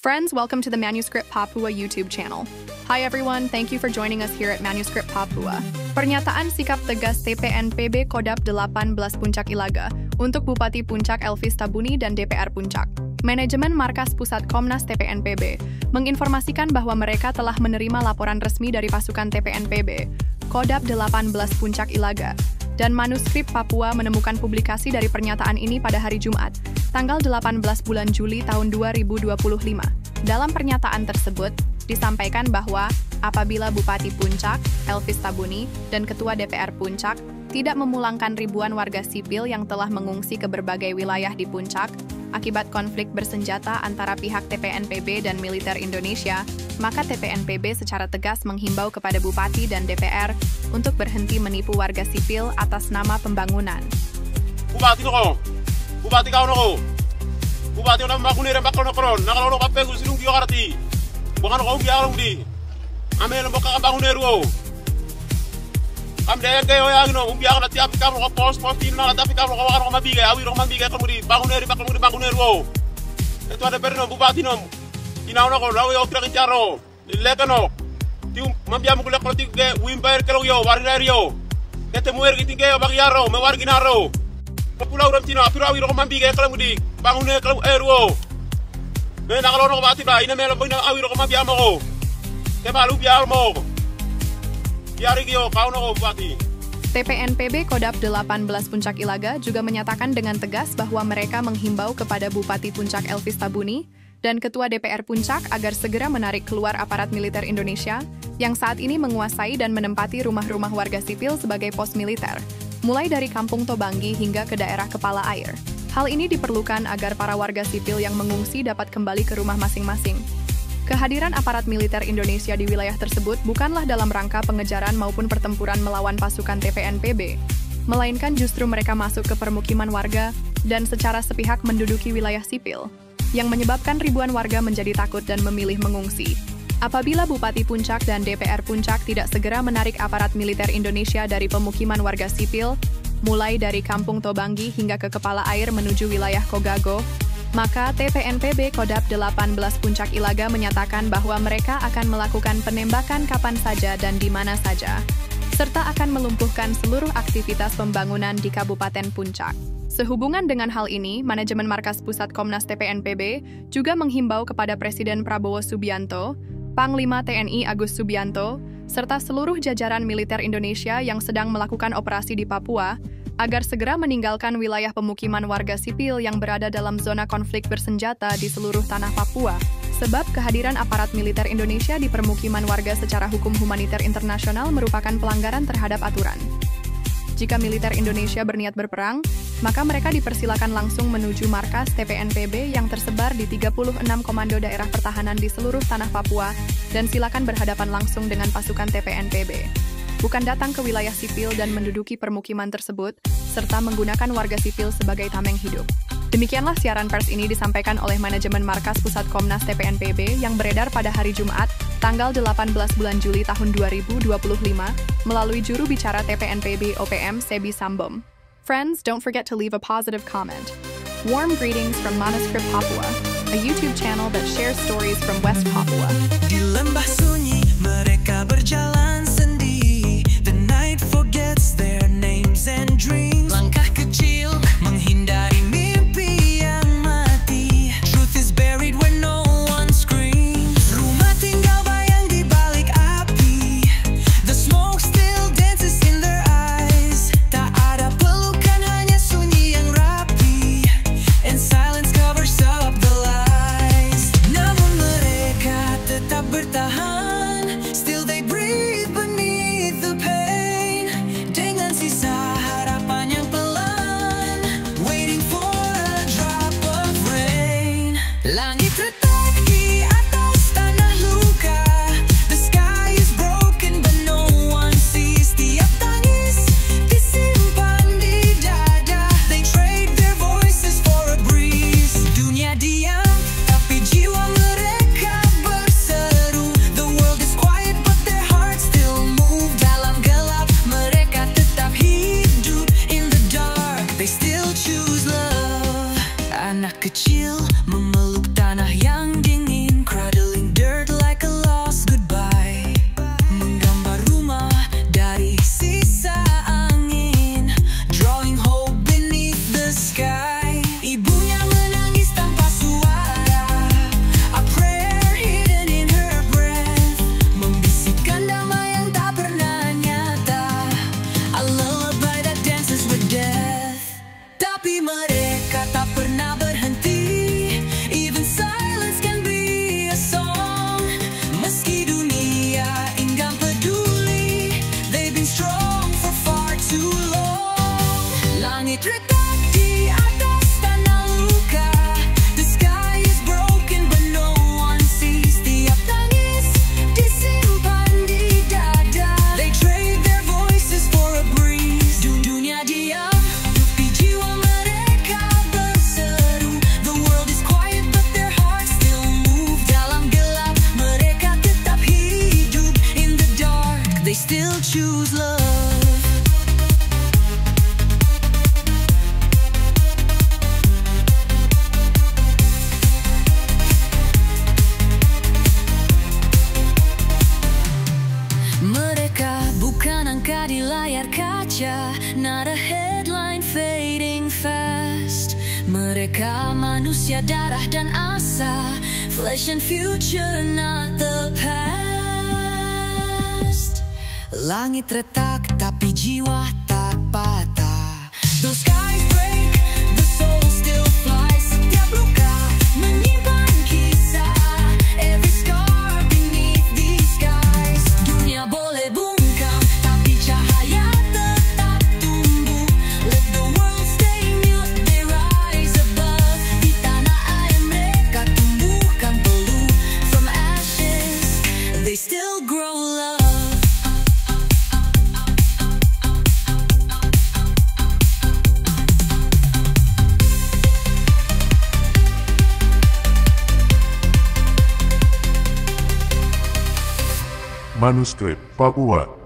Friends, welcome to the Manuscript Papua YouTube channel. Hi everyone, thank you for joining us here at Manuscript Papua. Pernyataan sikap tegas TPNPB Kodap 18 Puncak Ilaga untuk Bupati Puncak Elvis Tabuni dan DPR Puncak. Manajemen Markas Pusat Komnas TPNPB menginformasikan bahwa mereka telah menerima laporan resmi dari pasukan TPNPB Kodap 18 Puncak Ilaga, dan Manuskrip Papua menemukan publikasi dari pernyataan ini pada hari Jumat, tanggal 18 bulan Juli tahun 2025. Dalam pernyataan tersebut, disampaikan bahwa apabila Bupati Puncak, Elvis Tabuni, dan Ketua DPR Puncak tidak memulangkan ribuan warga sipil yang telah mengungsi ke berbagai wilayah di Puncak akibat konflik bersenjata antara pihak TPNPB dan militer Indonesia, maka TPNPB secara tegas menghimbau kepada Bupati dan DPR untuk berhenti menipu warga sipil atas nama pembangunan. Bupati ko, Bupati kau noko, Bupati orang bangun ni rembak kono nakalo kape gusilung dia karati, bukan kau biar orang di, ame lembok bangun ni ruo, daya kayo yang no, biar karati api kamu pos tin na tapi kamu kau mabigay, awi orang mabigay kamu di bangun ni rembak kamu di bangun ni ruo, itu ada perno Bupati nom, inaw noko lawi o kira kincaro, lekano, tiu mabia mo kulak roti ke wimper kalau yo warga rio, kete muer kitingke bagiaro, mewar ginaro. Pulau ram tino apiro awi ro mambi ke kalam di bangune kalam erwo me nakalo no bati ba ina melo bina awi ro mambi amo ke balu biar mo biari kyo kau no bati. TPNPB Kodap 18 Puncak Ilaga juga menyatakan dengan tegas bahwa mereka menghimbau kepada Bupati Puncak Elvis Tabuni dan Ketua DPR Puncak agar segera menarik keluar aparat militer Indonesia yang saat ini menguasai dan menempati rumah-rumah warga sipil sebagai pos militer, mulai dari Kampung Tobangi hingga ke daerah Kepala Air. Hal ini diperlukan agar para warga sipil yang mengungsi dapat kembali ke rumah masing-masing. Kehadiran aparat militer Indonesia di wilayah tersebut bukanlah dalam rangka pengejaran maupun pertempuran melawan pasukan TPNPB, melainkan justru mereka masuk ke permukiman warga dan secara sepihak menduduki wilayah sipil, yang menyebabkan ribuan warga menjadi takut dan memilih mengungsi. Apabila Bupati Puncak dan DPR Puncak tidak segera menarik aparat militer Indonesia dari pemukiman warga sipil, mulai dari Kampung Tobangi hingga ke Kepala Air menuju wilayah Kogago, maka TPNPB Kodap 18 Puncak Ilaga menyatakan bahwa mereka akan melakukan penembakan kapan saja dan di mana saja, serta akan melumpuhkan seluruh aktivitas pembangunan di Kabupaten Puncak. Sehubungan dengan hal ini, Manajemen Markas Pusat Komnas TPNPB juga menghimbau kepada Presiden Prabowo Subianto, Panglima TNI Agus Subianto, serta seluruh jajaran militer Indonesia yang sedang melakukan operasi di Papua, agar segera meninggalkan wilayah pemukiman warga sipil yang berada dalam zona konflik bersenjata di seluruh tanah Papua, sebab kehadiran aparat militer Indonesia di permukiman warga secara hukum humaniter internasional merupakan pelanggaran terhadap aturan. Jika militer Indonesia berniat berperang, maka mereka dipersilakan langsung menuju markas TPNPB yang tersebar di 36 komando daerah pertahanan di seluruh tanah Papua dan silakan berhadapan langsung dengan pasukan TPNPB. Bukan datang ke wilayah sipil dan menduduki permukiman tersebut, serta menggunakan warga sipil sebagai tameng hidup. Demikianlah siaran pers ini disampaikan oleh Manajemen Markas Pusat Komnas TPNPB yang beredar pada hari Jumat, tanggal 18 bulan Juli tahun 2025, melalui juru bicara TPNPB OPM Sebi Sambom. Friends, don't forget to leave a positive comment. Warm greetings from Manuscript Papua, a YouTube channel that shares stories from West Papua. Di lembah sunyi mereka berjalan sendiri. The night forgets their names and dreams. Langkah kecil menghindari mimpi yang mati. Truth is buried where no one screams. Rumah tinggal bayang di balik api. The smoke still dances in their eyes. Tak ada pelukan, hanya sunyi yang rapi. And silence covers up the lies. Namun mereka tetap bertahan. Still they breathe beneath the pain. Dengan sisa harapan yang pelan, waiting for a drop of rain. Langit retak di atas tanah luka. The sky is broken but no one sees. Tiap tangis disimpan di dada. They trade their voices for a breeze. Dunia diam tapi jiwa mereka berseru. The world is quiet but their hearts still move. Dalam gelap mereka tetap hidup. In the dark they still choose love. Anak kecil memeluk tanah yang still choose love. Mereka bukan angka di layar kaca, not a headline fading fast. Mereka manusia darah dan asa, flesh and future, not the past. Langit retak tapi jiwa tak patah. Those skies break, the soul still flies. Setiap luka menyimpan kisah. Every scar beneath these skies. Dunia boleh bungkam, tapi cahaya tetap tumbuh. Let the world stay mute, they rise above. Di tanah air mereka tumbuhkan peluh. From ashes, they still grow love. Manuskrip Papua.